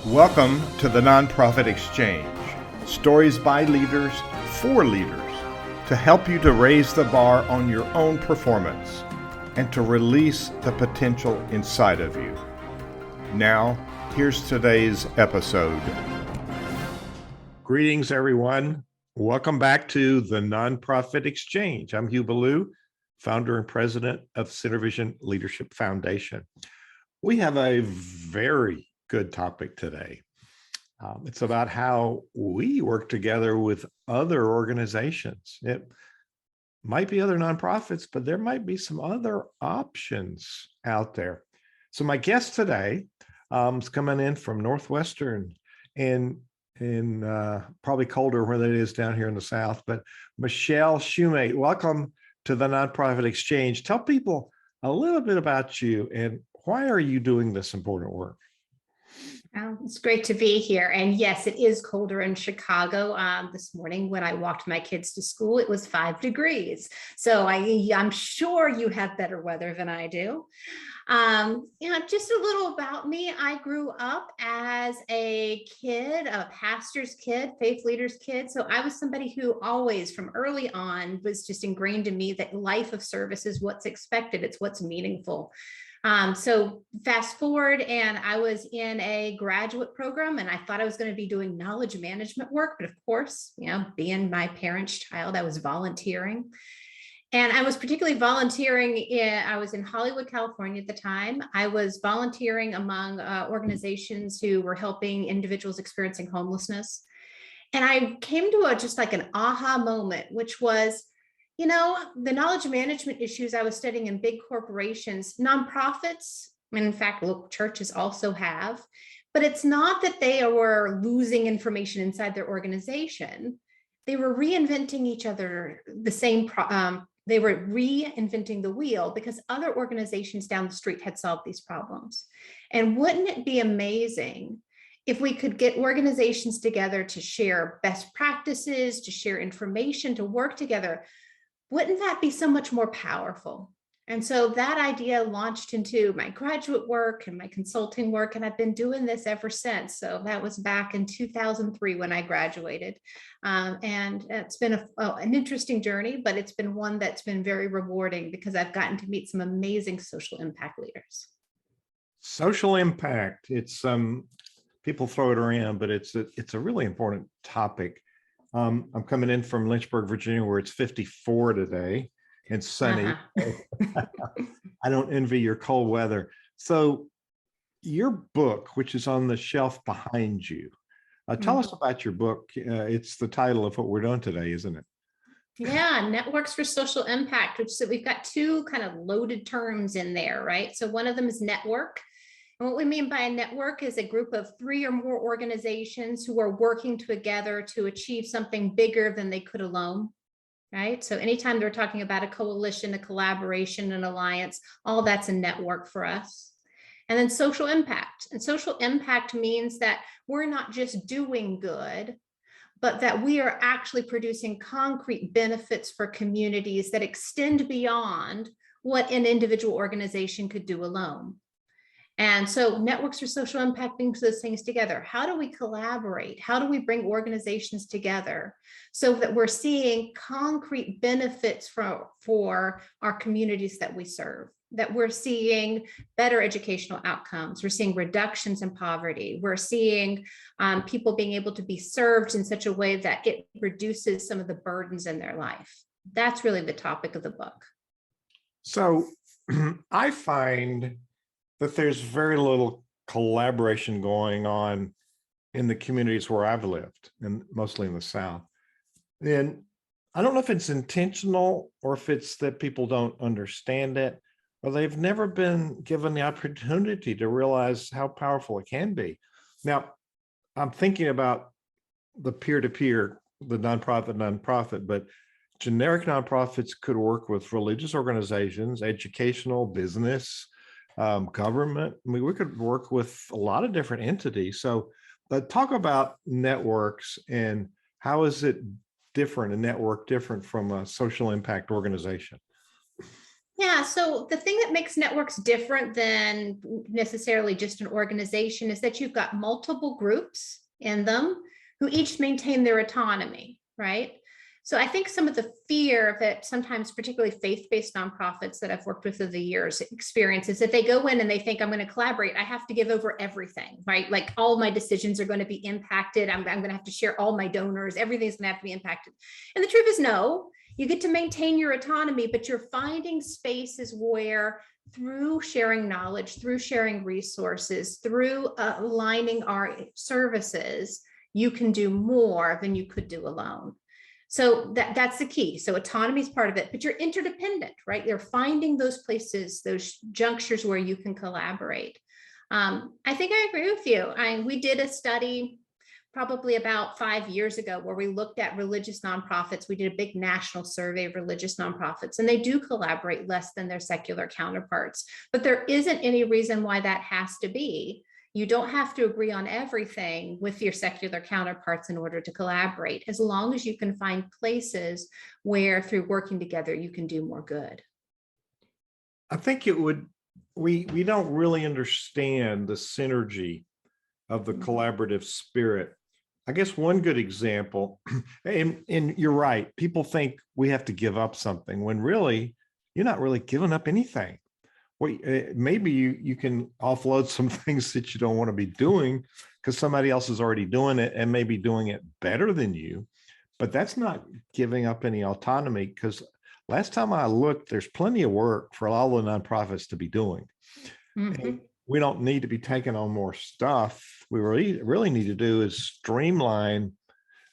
Welcome to the Nonprofit Exchange. Stories by leaders for leaders to help you to raise the bar on your own performance and to release the potential inside of you. Now, here's today's episode. Greetings, everyone. Welcome back to the Nonprofit Exchange. I'm Hugh Ballou, founder and president of CenterVision Leadership Foundation. We have a very good topic today. It's about how we work together with other organizations. It might be other nonprofits, but there might be some other options out there. So my guest today is coming in from Northwestern and in probably colder where it is down here in the South, but Michelle Shumate, welcome to the Nonprofit Exchange. Tell people a little bit about you and why are you doing this important work? It's great to be here. And yes, it is colder in Chicago. This morning when I walked my kids to school, it was 5 degrees. So I'm sure you have better weather than I do. Just a little about me. I grew up as a kid, a pastor's kid, faith leader's kid. So I was somebody who always from early on was just ingrained in me that life of service is what's expected. It's what's meaningful. So fast forward and I was in a graduate program and I thought I was going to be doing knowledge management work. But of course, being my parents' child, I was volunteering. And I was particularly volunteering I was in Hollywood, California at the time. I was volunteering among organizations who were helping individuals experiencing homelessness. And I came to just like an aha moment, which was, the knowledge management issues I was studying in big corporations, nonprofits, and in fact, local churches also have, but it's not that they were losing information inside their organization. They were reinventing each other, they were reinventing the wheel because other organizations down the street had solved these problems. And wouldn't it be amazing if we could get organizations together to share best practices, to share information, to work together? Wouldn't that be so much more powerful? And so that idea launched into my graduate work and my consulting work, and I've been doing this ever since. So that was back in 2003 when I graduated. And it's been an interesting journey, but it's been one that's been very rewarding because I've gotten to meet some amazing social impact leaders. Social impact, it's people throw it around, but it's a really important topic. I'm coming in from Lynchburg, Virginia, where it's 54 today and sunny. I don't envy your cold weather. So your book, which is on the shelf behind you, tell us about your book. It's the title of what we're doing today, isn't it? Yeah, networks for social impact, which so we've got two kind of loaded terms in there, right? So one of them is network. And what we mean by a network is a group of 3 or more organizations who are working together to achieve something bigger than they could alone, right? So anytime they're talking about a coalition, a collaboration, an alliance, all that's a network for us. And then social impact. And social impact means that we're not just doing good, but that we are actually producing concrete benefits for communities that extend beyond what an individual organization could do alone. And so networks for social impact brings those things together. How do we collaborate? How do we bring organizations together so that we're seeing concrete benefits for our communities that we serve, that we're seeing better educational outcomes, we're seeing reductions in poverty, we're seeing people being able to be served in such a way that it reduces some of the burdens in their life. That's really the topic of the book. So I find that there's very little collaboration going on in the communities where I've lived, and mostly in the South. And I don't know if it's intentional or if it's that people don't understand it, or they've never been given the opportunity to realize how powerful it can be. Now, I'm thinking about the peer-to-peer, the nonprofit, but generic nonprofits could work with religious organizations, educational, business, government. I mean, we could work with a lot of different entities. So talk about networks and how is it different, a network different from a social impact organization? Yeah, so the thing that makes networks different than necessarily just an organization is that you've got multiple groups in them who each maintain their autonomy, right? So I think some of the fear that sometimes, particularly faith-based nonprofits that I've worked with over the years experience is that they go in and they think, I'm going to collaborate. I have to give over everything, right? Like all my decisions are going to be impacted. I'm going to have to share all my donors. Everything's going to have to be impacted. And the truth is no. You get to maintain your autonomy, but you're finding spaces where through sharing knowledge, through sharing resources, through aligning our services, you can do more than you could do alone. So that's the key. So autonomy is part of it, but you're interdependent, right? You're finding those places, those junctures where you can collaborate. I think I agree with you. We did a study probably about 5 years ago where we looked at religious nonprofits. We did a big national survey of religious nonprofits, and they do collaborate less than their secular counterparts. But there isn't any reason why that has to be. You don't have to agree on everything with your secular counterparts in order to collaborate, as long as you can find places where through working together, you can do more good. I think it would, we don't really understand the synergy of the collaborative spirit. I guess one good example, and you're right, people think we have to give up something when really you're not really giving up anything. Well, maybe you can offload some things that you don't want to be doing because somebody else is already doing it and maybe doing it better than you, but that's not giving up any autonomy, because last time I looked, there's plenty of work for all the nonprofits to be doing. Mm-hmm. We don't need to be taking on more stuff. We really need to do is streamline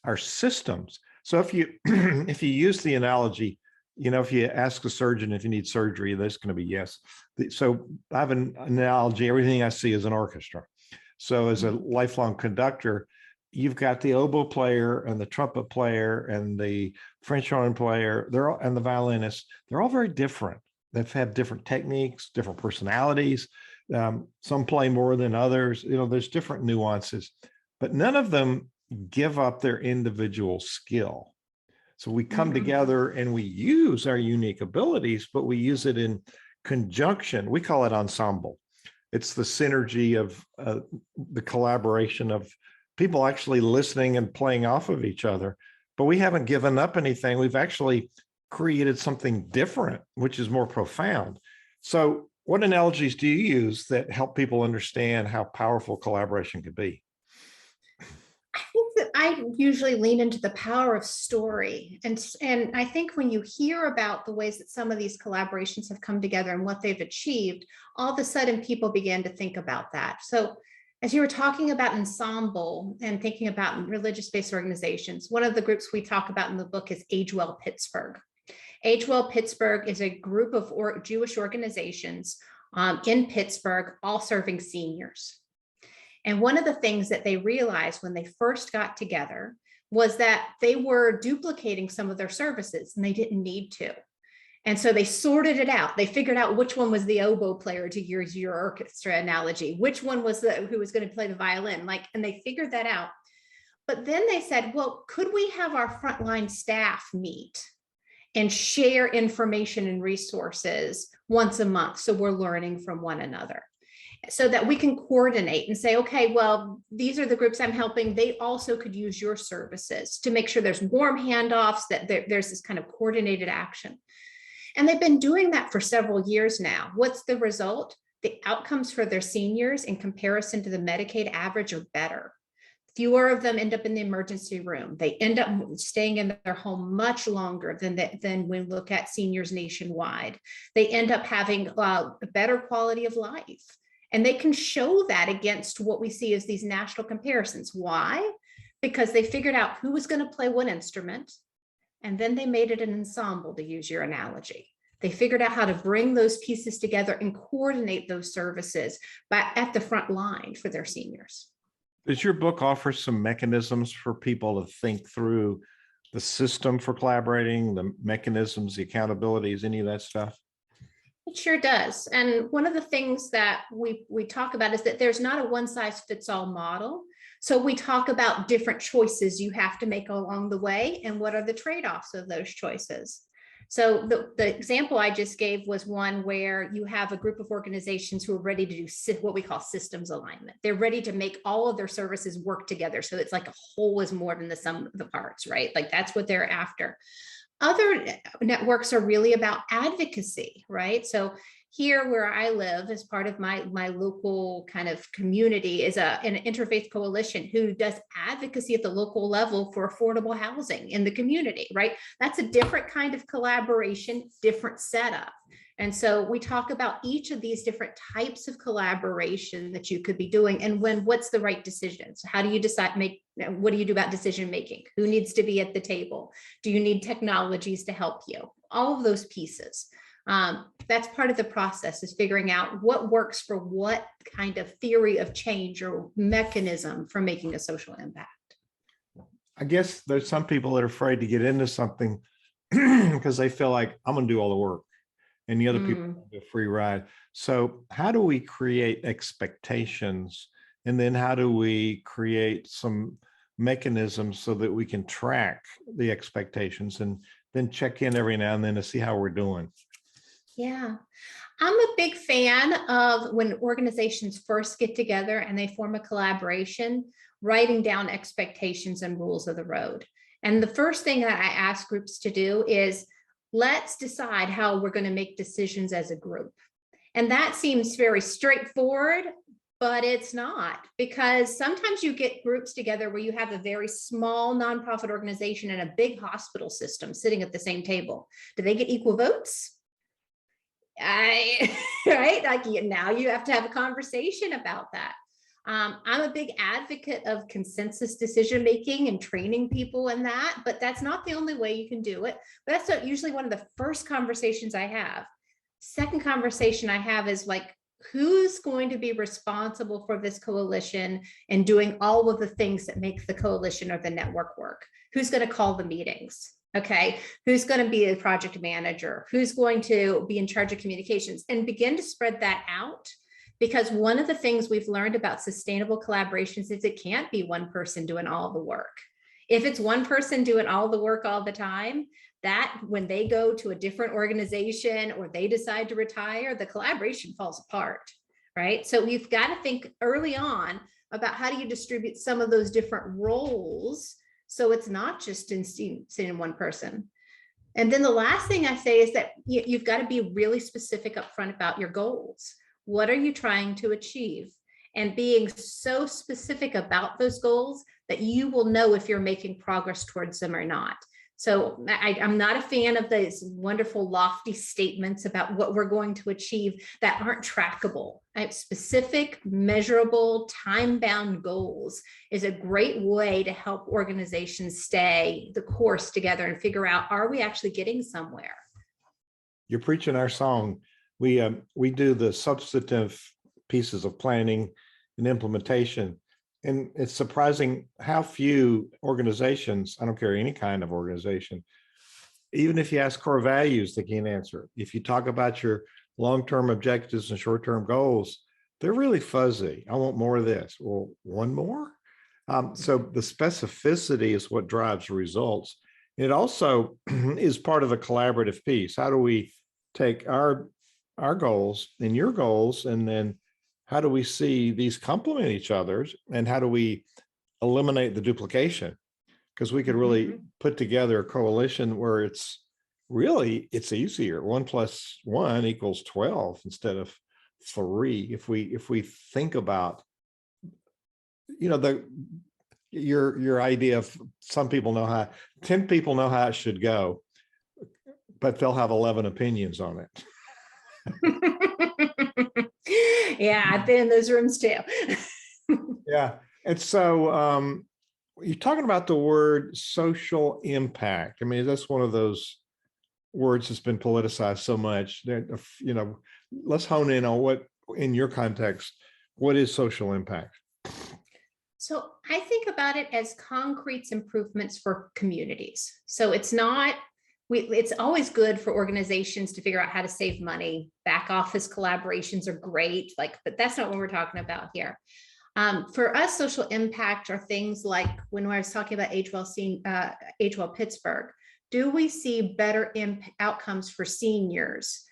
our systems. So if you if you use the analogy, if you ask a surgeon if you need surgery, there's going to be yes. So I have an analogy. Everything I see is an orchestra. So as a lifelong conductor, you've got the oboe player and the trumpet player and the French horn player, and the violinist. They're all very different. They've had different techniques, different personalities. Some play more than others. There's different nuances, but none of them give up their individual skill. So we come together and we use our unique abilities, but we use it in conjunction. We call it ensemble. It's the synergy of the collaboration of people actually listening and playing off of each other. But we haven't given up anything. We've actually created something different, which is more profound. So what analogies do you use that help people understand how powerful collaboration could be? I think that I usually lean into the power of story. And I think when you hear about the ways that some of these collaborations have come together and what they've achieved, all of a sudden people began to think about that. So as you were talking about ensemble and thinking about religious-based organizations, one of the groups we talk about in the book is Age Well Pittsburgh. Age Well Pittsburgh is a group of Jewish organizations in Pittsburgh, all serving seniors. And one of the things that they realized when they first got together was that they were duplicating some of their services and they didn't need to. And so they sorted it out. They figured out which one was the oboe player, to use your orchestra analogy, which one was who was going to play the violin, and they figured that out. But then they said, well, could we have our frontline staff meet and share information and resources once a month, so we're learning from one another, so that we can coordinate and say, okay, well, these are the groups I'm helping. They also could use your services, to make sure there's warm handoffs, that there's this kind of coordinated action. And they've been doing that for several years now. What's the result? The outcomes for their seniors in comparison to the Medicaid average are better. Fewer of them end up in the emergency room. They end up staying in their home much longer than we look at seniors nationwide. They end up having a better quality of life. And they can show that against what we see as these national comparisons. Why? Because they figured out who was going to play what instrument, and then they made it an ensemble, to use your analogy. They figured out how to bring those pieces together and coordinate those services at the front line for their seniors. Does your book offer some mechanisms for people to think through the system for collaborating, the mechanisms, the accountabilities, any of that stuff? It sure does. And one of the things that we talk about is that there's not a one size fits all model. So we talk about different choices you have to make along the way and what are the trade-offs of those choices. So the example I just gave was one where you have a group of organizations who are ready to do what we call systems alignment. They're ready to make all of their services work together. So it's like a whole is more than the sum of the parts, right? Like that's what they're after. Other networks are really about advocacy, right? So here where I live, as part of my local kind of community, is an interfaith coalition who does advocacy at the local level for affordable housing in the community, right? That's a different kind of collaboration, different setup. And so we talk about each of these different types of collaboration that you could be doing, and what's the right decision. So how do you decide, what do you do about decision making? Who needs to be at the table? Do you need technologies to help you? All of those pieces. That's part of the process, is figuring out what works for what kind of theory of change or mechanism for making a social impact. I guess there's some people that are afraid to get into something because they feel like I'm going to do all the work and the other people have a free ride. So how do we create expectations? And then how do we create some mechanisms so that we can track the expectations and then check in every now and then to see how we're doing? Yeah, I'm a big fan of when organizations first get together and they form a collaboration, writing down expectations and rules of the road. And the first thing that I ask groups to do is, let's decide how we're going to make decisions as a group. And that seems very straightforward, but it's not, because sometimes you get groups together where you have a very small nonprofit organization and a big hospital system sitting at the same table. Do they get equal votes? Right? Like now you have to have a conversation about that. I'm a big advocate of consensus decision-making and training people in that, but that's not the only way you can do it. But that's usually one of the first conversations I have. Second conversation I have is like, who's going to be responsible for this coalition and doing all of the things that make the coalition or the network work? Who's going to call the meetings? Okay, who's going to be a project manager? Who's going to be in charge of communications? And begin to spread that out. Because one of the things we've learned about sustainable collaborations is it can't be one person doing all the work. If it's one person doing all the work all the time, that when they go to a different organization or they decide to retire, the collaboration falls apart, right? So we've got to think early on about how do you distribute some of those different roles so it's not just sitting in one person. And then the last thing I say is that you've got to be really specific upfront about your goals. What are you trying to achieve? And being so specific about those goals that you will know if you're making progress towards them or not. So I'm not a fan of these wonderful lofty statements about what we're going to achieve that aren't trackable. Specific, measurable, time-bound goals is a great way to help organizations stay the course together and figure out, are we actually getting somewhere? You're preaching our song. We do the substantive pieces of planning and implementation. And it's surprising how few organizations, I don't care any kind of organization, even if you ask core values, they can't answer it. If you talk about your long-term objectives and short-term goals, they're really fuzzy. I want more of this. Well, one more? So the specificity is what drives results. It also is part of a collaborative piece. How do we take our goals and your goals, and then how do we see these complement each other's, and how do we eliminate the duplication? Because we could really put together a coalition where it's easier. 1 + 1 = 12 instead of 3. If we think about, your idea of some people know how, 10 people know how it should go, but they'll have 11 opinions on it. Yeah, I've been in those rooms too. Yeah. And so you're talking about the word social impact. I mean, that's one of those words that's been politicized so much that, let's hone in on what, in your context, what is social impact? So I think about it as concrete improvements for communities. So it's not, it's always good for organizations to figure out how to save money. Back office collaborations are great, but that's not what we're talking about here. For us, social impact are things like when I was talking about Age Well Pittsburgh, do we see better outcomes for seniors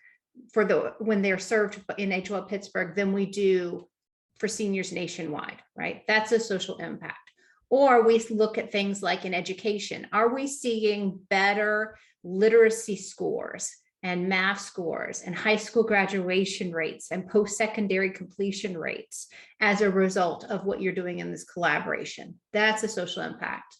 when they're served in HL Pittsburgh than we do for seniors nationwide, right? That's a social impact. Or we look at things like in education. Are we seeing better literacy scores and math scores and high school graduation rates and post-secondary completion rates as a result of what you're doing in this collaboration? That's a social impact.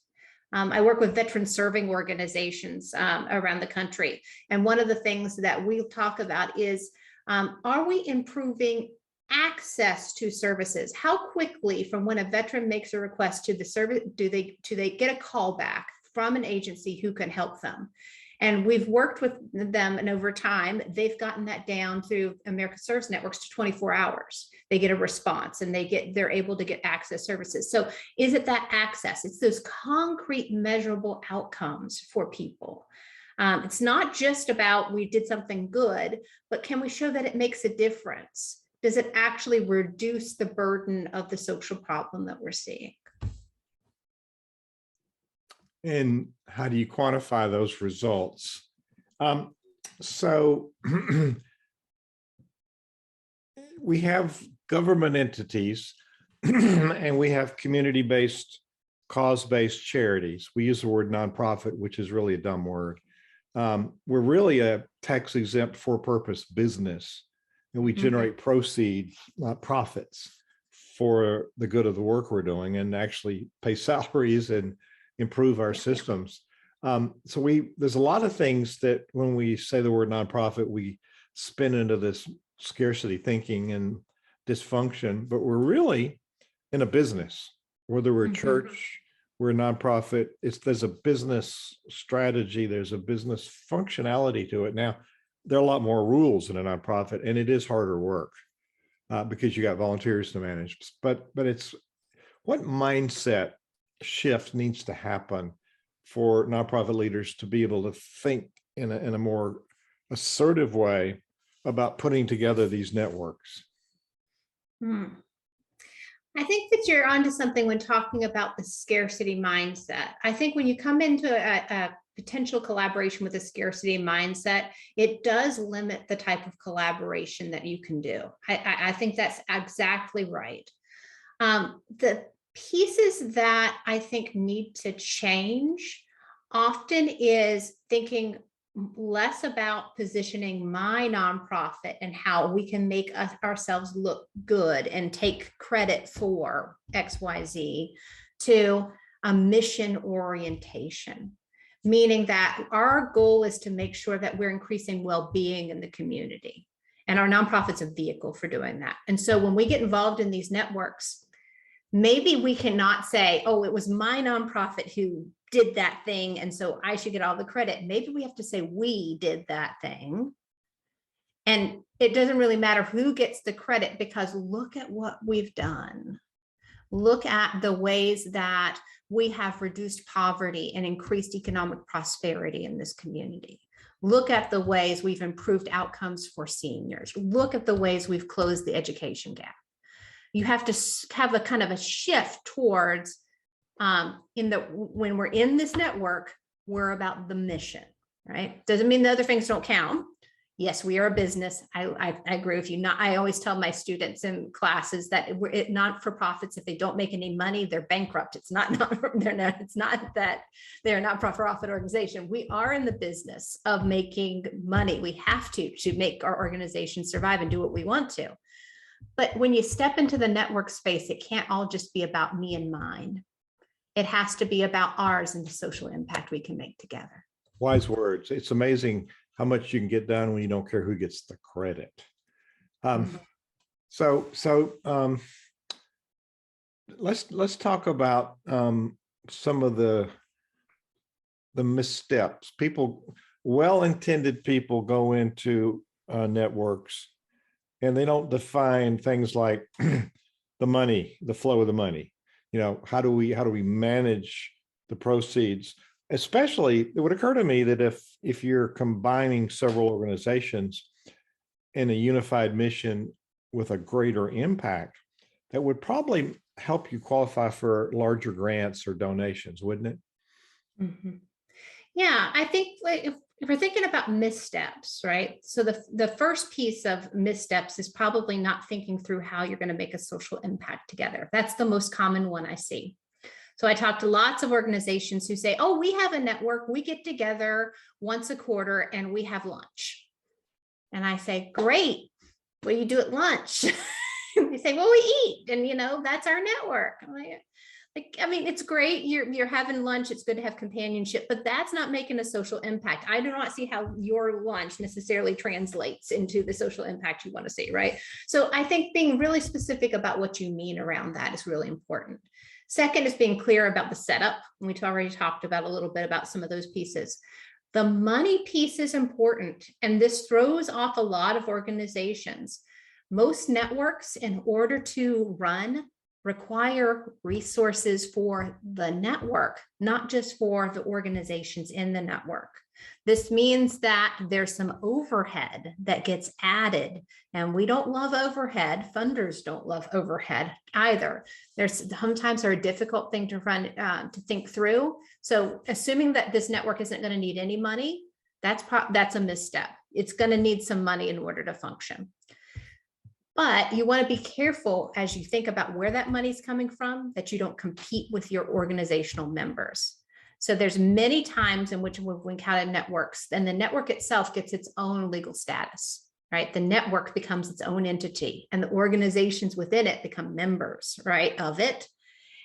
I work with veteran serving organizations around the country. And one of the things that we talk about is, are we improving access to services? How quickly from when a veteran makes a request to the service, do they get a call back from an agency who can help them? And we've worked with them, and over time, they've gotten that down through American Service Networks to 24 hours. They get a response and they're able to get access services. So is it that access? It's those concrete measurable outcomes for people. It's not just about we did something good, but can we show that it makes a difference? Does it actually reduce the burden of the social problem that we're seeing? And how do you quantify those results? So we have government entities and we have community-based, cause-based charities. We use the word nonprofit, which is really a dumb word. We're really a tax-exempt for-purpose business, and we generate proceeds, not profits, for the good of the work we're doing, and actually pay salaries and improve our systems. So there's a lot of things that when we say the word nonprofit, we spin into this scarcity thinking and dysfunction, but we're really in a business. Whether we're a church, we're a nonprofit, there's a business strategy, there's a business functionality to it. Now, there are a lot more rules in a nonprofit, and it is harder work because you got volunteers to manage. But it's what mindset shift needs to happen for nonprofit leaders to be able to think in a more assertive way about putting together these networks? I think that you're onto something when talking about the scarcity mindset. I think when you come into a potential collaboration with a scarcity mindset, it does limit the type of collaboration that you can do. I think that's exactly right. The pieces that I think need to change often is thinking less about positioning my nonprofit and how we can make ourselves look good and take credit for XYZ, to a mission orientation, meaning that our goal is to make sure that we're increasing well-being in the community, and our nonprofit's a vehicle for doing that. And so when we get involved in these networks, maybe we cannot say, oh, it was my nonprofit who did that thing, and so I should get all the credit. Maybe we have to say we did that thing. And it doesn't really matter who gets the credit, because look at what we've done. Look at the ways that we have reduced poverty and increased economic prosperity in this community. Look at the ways we've improved outcomes for seniors. Look at the ways we've closed the education gap. You have to have a kind of a shift towards when we're in this network, we're about the mission, right? Doesn't mean the other things don't count. Yes, we are a business. I agree with you. I always tell my students in classes that we're not for profits. If they don't make any money, they're bankrupt. It's not that they're not for profit organization. We are in the business of making money. We have to make our organization survive and do what we want to. But when you step into the network space, it can't all just be about me and mine. It has to be about ours and the social impact we can make together. Wise words. It's amazing how much you can get done when you don't care who gets the credit. So let's talk about some of the missteps. Well-intended people go into networks, and they don't define things like the money, the flow of the money. You know, how do we manage the proceeds? Especially, it would occur to me that if you're combining several organizations in a unified mission with a greater impact, that would probably help you qualify for larger grants or donations, wouldn't it? Yeah, I think like, if we're thinking about missteps, right? So the first piece of missteps is probably not thinking through how you're going to make a social impact together. That's the most common one I see. So I talk to lots of organizations who say, oh, we have a network, we get together once a quarter and we have lunch. And I say, great, what do you do at lunch? They say, well, we eat, and that's our network. I'm like, I mean, it's great. You're having lunch. It's good to have companionship, but that's not making a social impact. I do not see how your lunch necessarily translates into the social impact you want to see, right? So I think being really specific about what you mean around that is really important. Second is being clear about the setup. And we already talked about a little bit about some of those pieces. The money piece is important, and this throws off a lot of organizations. Most networks, in order to run, require resources for the network, not just for the organizations in the network. This means that there's some overhead that gets added, and we don't love overhead. Funders don't love overhead either. There's sometimes are a difficult thing to run, to think through. So assuming that this network isn't going to need any money, that's a misstep. It's going to need some money in order to function. But you want to be careful as you think about where that money is coming from, that you don't compete with your organizational members. So there's many times in which we encounter networks, and the network itself gets its own legal status, right? The network becomes its own entity, and the organizations within it become members, right, of it.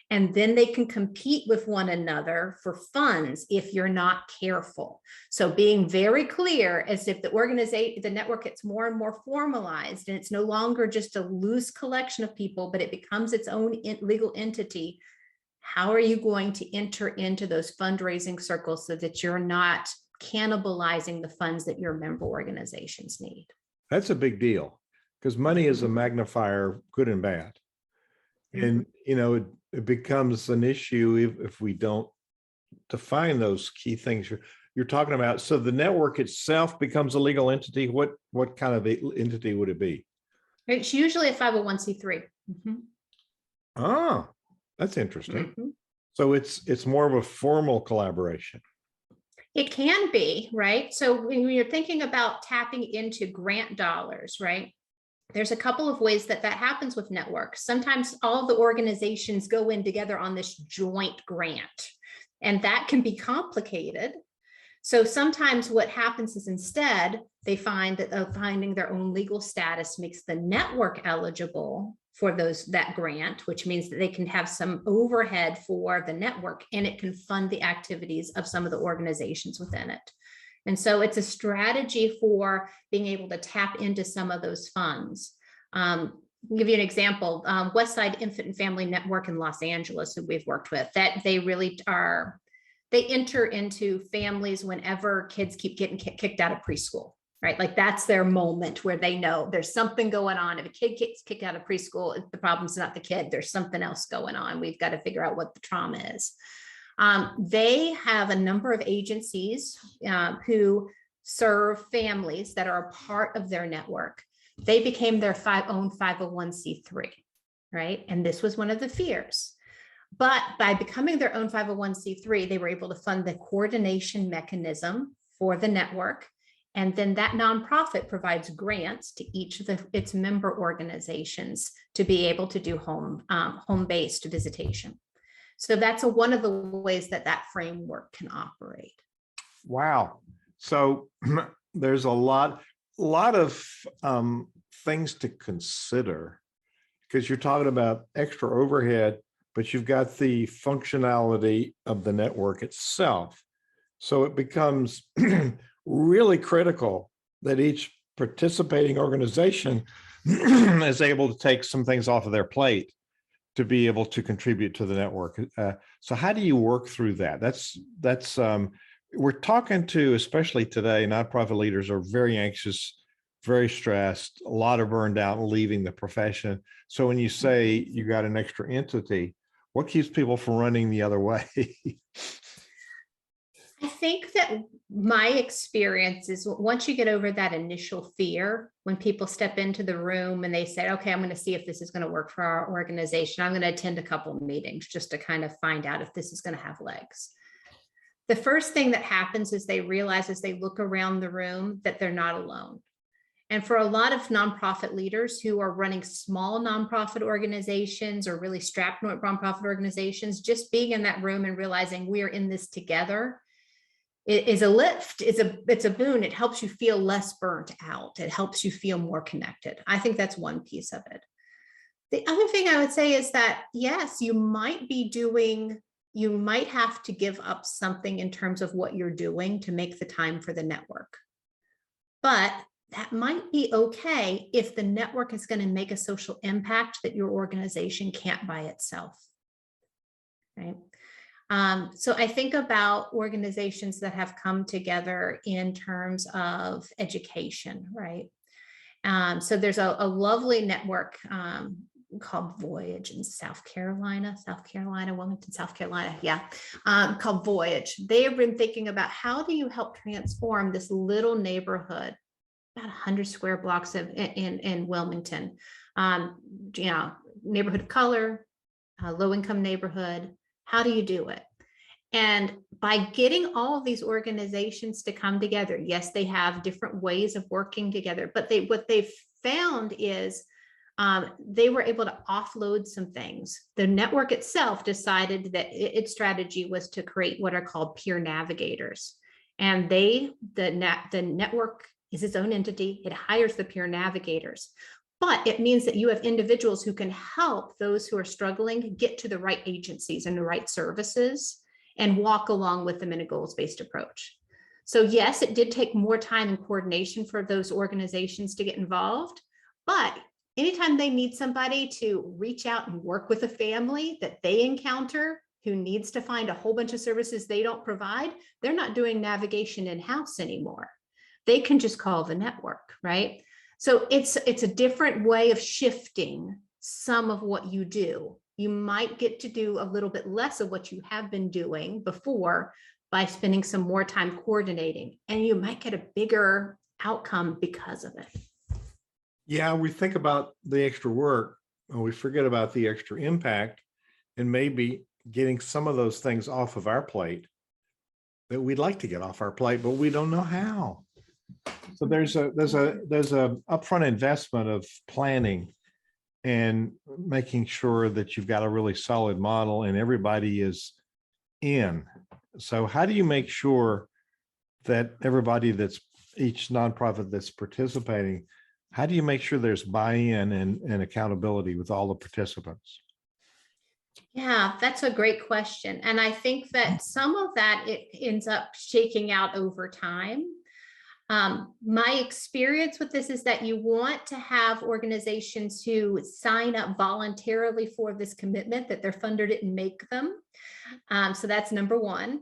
And then they can compete with one another for funds if you're not careful. So being very clear as if the network gets more and more formalized, and it's no longer just a loose collection of people, but it becomes its own legal entity. How are you going to enter into those fundraising circles so that you're not cannibalizing the funds that your member organizations need? That's a big deal, because money is a magnifier, good and bad. And, it becomes an issue if we don't define those key things you're talking about. So the network itself becomes a legal entity. What kind of entity would it be? It's usually a 501c3. Ah, that's interesting. So it's more of a formal collaboration. It can be, right? So when you're thinking about tapping into grant dollars, right? There's a couple of ways that happens with networks. Sometimes all the organizations go in together on this joint grant, and that can be complicated. So sometimes what happens is instead they find that finding their own legal status makes the network eligible for that grant, which means that they can have some overhead for the network, and it can fund the activities of some of the organizations within it. And so it's a strategy for being able to tap into some of those funds. I'll give you an example. Westside Infant and Family Network in Los Angeles, who we've worked with, that they really they enter into families whenever kids keep getting kicked out of preschool, right? Like that's their moment where they know there's something going on. If a kid gets kicked out of preschool, the problem's not the kid. There's something else going on. We've got to figure out what the trauma is. They have a number of agencies who serve families that are a part of their network. They became their own 501c3, right? And this was one of the fears. But by becoming their own 501c3, they were able to fund the coordination mechanism for the network. And then that nonprofit provides grants to each of its member organizations to be able to do home-based visitation. So that's one of the ways that framework can operate. Wow. So there's a lot of things to consider, because you're talking about extra overhead, but you've got the functionality of the network itself. So it becomes really critical that each participating organization is able to take some things off of their plate to be able to contribute to the network. So how do you work through that? That's we're talking to, especially today, nonprofit leaders are very anxious, very stressed, a lot are burned out and leaving the profession. So when you say you got an extra entity, what keeps people from running the other way? I think that my experience is once you get over that initial fear, when people step into the room and they say, okay, I'm going to see if this is going to work for our organization. I'm going to attend a couple of meetings just to kind of find out if this is going to have legs. The first thing that happens is they realize as they look around the room that they're not alone. And for a lot of nonprofit leaders who are running small nonprofit organizations or really strapped nonprofit organizations, just being in that room and realizing we are in this together is a lift. It's a boon. It helps you feel less burnt out. It helps you feel more connected. I think that's one piece of it. The other thing I would say is that, yes, you might have to give up something in terms of what you're doing to make the time for the network. But that might be okay if the network is going to make a social impact that your organization can't by itself. Right. So I think about organizations that have come together in terms of education, right? So there's a lovely network called Voyage in South Carolina, Wilmington, South Carolina. Yeah. Called Voyage. They have been thinking about how do you help transform this little neighborhood, about 100 square blocks in Wilmington, neighborhood of color, low income neighborhood. How do you do it? And by getting all of these organizations to come together, yes, they have different ways of working together, but what they've found is they were able to offload some things. The network itself decided that its strategy was to create what are called peer navigators. And the network is its own entity. It hires the peer navigators. But it means that you have individuals who can help those who are struggling get to the right agencies and the right services and walk along with them in a goals-based approach. So yes, it did take more time and coordination for those organizations to get involved, but anytime they need somebody to reach out and work with a family that they encounter who needs to find a whole bunch of services they don't provide, they're not doing navigation in-house anymore. They can just call the network, right? So it's a different way of shifting some of what you do. You might get to do a little bit less of what you have been doing before by spending some more time coordinating, and you might get a bigger outcome because of it. Yeah, we think about the extra work and we forget about the extra impact, and maybe getting some of those things off of our plate that we'd like to get off our plate, but we don't know how. So there's a upfront investment of planning and making sure that you've got a really solid model and everybody is in. So how do you make sure that everybody each nonprofit that's participating, how do you make sure there's buy-in and accountability with all the participants? Yeah, that's a great question. And I think that some of that, it ends up shaking out over time. My experience with this is that you want to have organizations who sign up voluntarily for this commitment, that their funder didn't make them. So that's number one.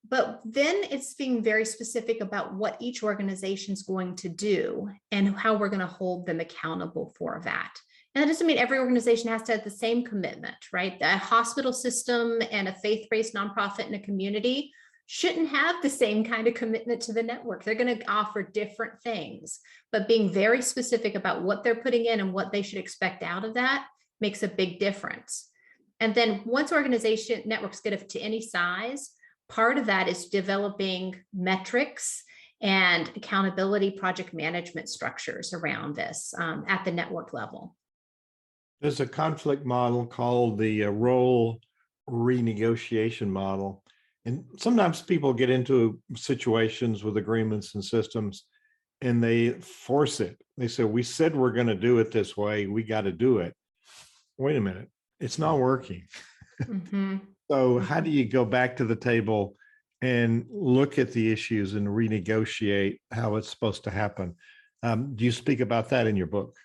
But then it's being very specific about what each organization is going to do and how we're going to hold them accountable for that. And that doesn't mean every organization has to have the same commitment, right? A hospital system and a faith-based nonprofit in a community shouldn't have the same kind of commitment to the network. They're going to offer different things, but being very specific about what they're putting in and what they should expect out of that makes a big difference. And then once organization networks get up to any size, part of that is developing metrics and accountability project management structures around this at the network level. There's a conflict model called the role renegotiation model. And sometimes people get into situations with agreements and systems and they force it. They say, we said we're going to do it this way. We got to do it. Wait a minute. It's not working. Mm-hmm. So how do you go back to the table and look at the issues and renegotiate how it's supposed to happen? Do you speak about that in your book?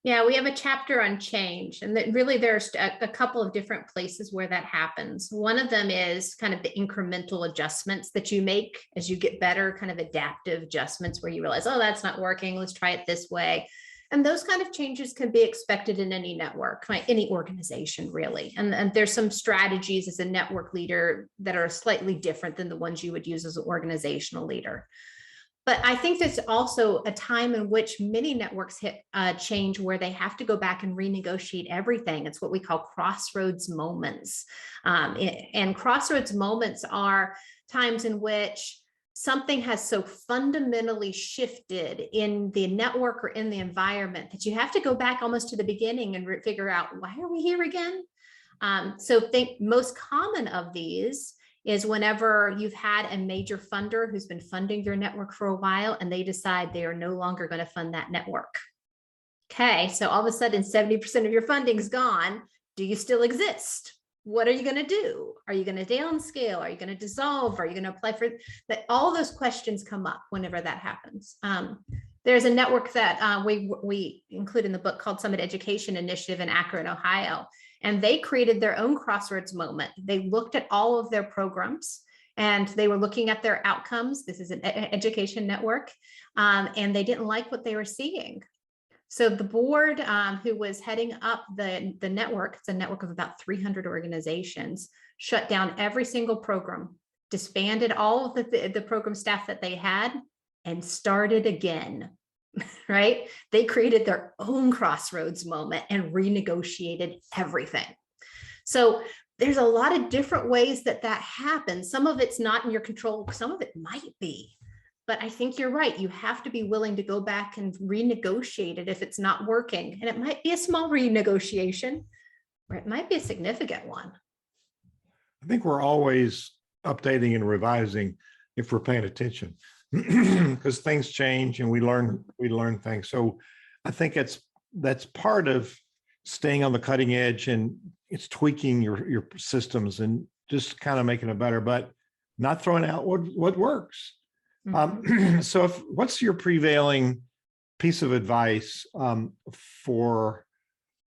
Yeah, we have a chapter on change, and that really there's a couple of different places where that happens. One of them is kind of the incremental adjustments that you make as you get better, kind of adaptive adjustments where you realize, oh, that's not working. Let's try it this way. And those kind of changes can be expected in any network, any organization, really. And there's some strategies as a network leader that are slightly different than the ones you would use as an organizational leader. But I think there's also a time in which many networks hit change where they have to go back and renegotiate everything. It's what we call crossroads moments. And crossroads moments are times in which something has so fundamentally shifted in the network or in the environment that you have to go back almost to the beginning and figure out, why are we here again? So think most common of these is whenever you've had a major funder who's been funding your network for a while and they decide they are no longer going to fund that network. Okay, so all of a sudden 70% of your funding is gone. Do you still exist? What are you going to do? Are you going to downscale? Are you going to dissolve? Are you going to apply for that? All those questions come up whenever that happens. There's a network that we include in the book called Summit Education Initiative in Akron, Ohio. And they created their own crossroads moment. They looked at all of their programs and they were looking at their outcomes. This is an education network, and they didn't like what they were seeing. So the board who was heading up the network, it's a network of about 300 organizations, shut down every single program, disbanded all of the program staff that they had, and started again. Right? They created their own crossroads moment and renegotiated everything. So there's a lot of different ways that happens. Some of it's not in your control. Some of it might be, but I think you're right. You have to be willing to go back and renegotiate it if it's not working. And it might be a small renegotiation, or it might be a significant one. I think we're always updating and revising if we're paying attention. Because things change and we learn things. So I think that's part of staying on the cutting edge, and it's tweaking your systems and just kind of making it better, but not throwing out what works. Mm-hmm. So what's your prevailing piece of advice for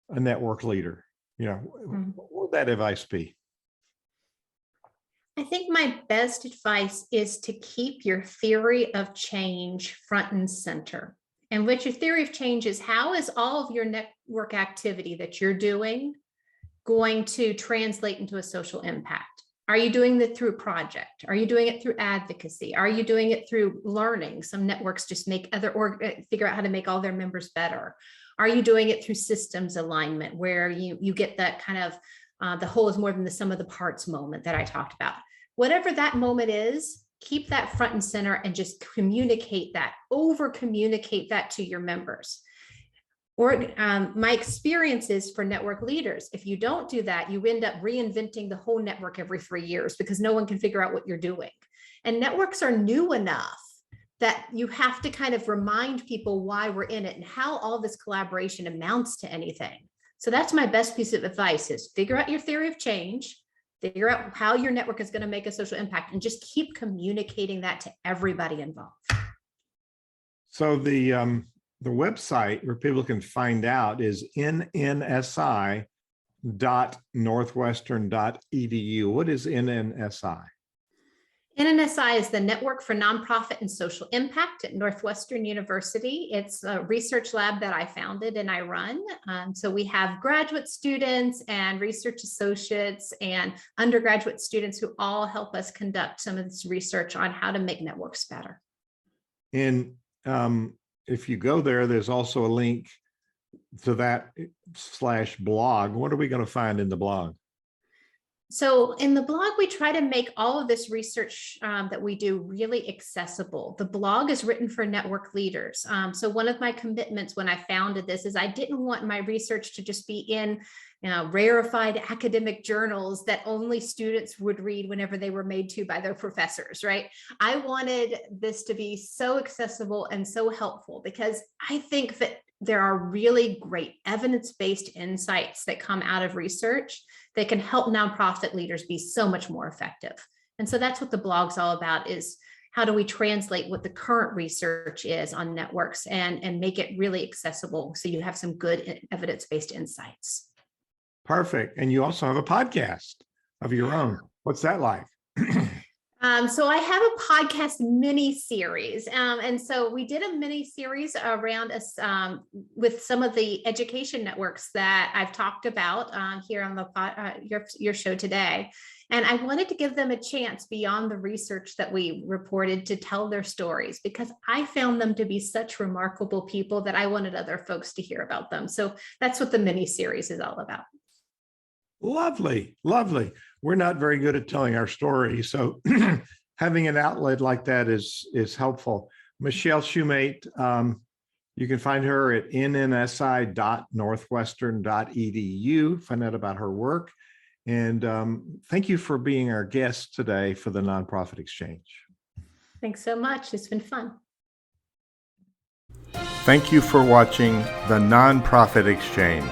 a network leader? Mm-hmm. What would that advice be? I think my best advice is to keep your theory of change front and center. And what your theory of change is, how is all of your network activity that you're doing going to translate into a social impact? Are you doing it through a project? Are you doing it through advocacy? Are you doing it through learning? Some networks just make figure out how to make all their members better. Are you doing it through systems alignment, where you get that kind of the whole is more than the sum of the parts moment that I talked about? Whatever that moment is, keep that front and center and just communicate that, over communicate that to your members. Or my experience is for network leaders, if you don't do that, you end up reinventing the whole network every 3 years because no one can figure out what you're doing. And networks are new enough that you have to kind of remind people why we're in it and how all this collaboration amounts to anything. So that's my best piece of advice, is figure out your theory of change, figure out how your network is going to make a social impact, and just keep communicating that to everybody involved. So the website where people can find out is nnsi.northwestern.edu. What is NNSI? NNSI is the Network for Nonprofit and Social Impact at Northwestern University. It's a research lab that I founded and I run. So we have graduate students and research associates and undergraduate students who all help us conduct some of this research on how to make networks better. And if you go there, there's also a link to that /blog. What are we going to find in the blog? So in the blog, we try to make all of this research that we do really accessible. The blog is written for network leaders. So one of my commitments when I founded this is I didn't want my research to just be in rarefied academic journals that only students would read whenever they were made to by their professors, right? I wanted this to be so accessible and so helpful because I think that there are really great evidence-based insights that come out of research that can help nonprofit leaders be so much more effective. And so that's what the blog's all about, is how do we translate what the current research is on networks and make it really accessible so you have some good evidence-based insights. Perfect. And you also have a podcast of your own. What's that like? So I have a podcast mini series, and so we did a mini series around us with some of the education networks that I've talked about here on the your show today. And I wanted to give them a chance beyond the research that we reported to tell their stories, because I found them to be such remarkable people that I wanted other folks to hear about them. So that's what the mini series is all about. Lovely, lovely. We're not very good at telling our story, so having an outlet like that is helpful. Michelle Shumate, you can find her at nnsi.northwestern.edu. Find out about her work. And thank you for being our guest today for the Nonprofit Exchange. Thanks so much. It's been fun. Thank you for watching the Nonprofit Exchange.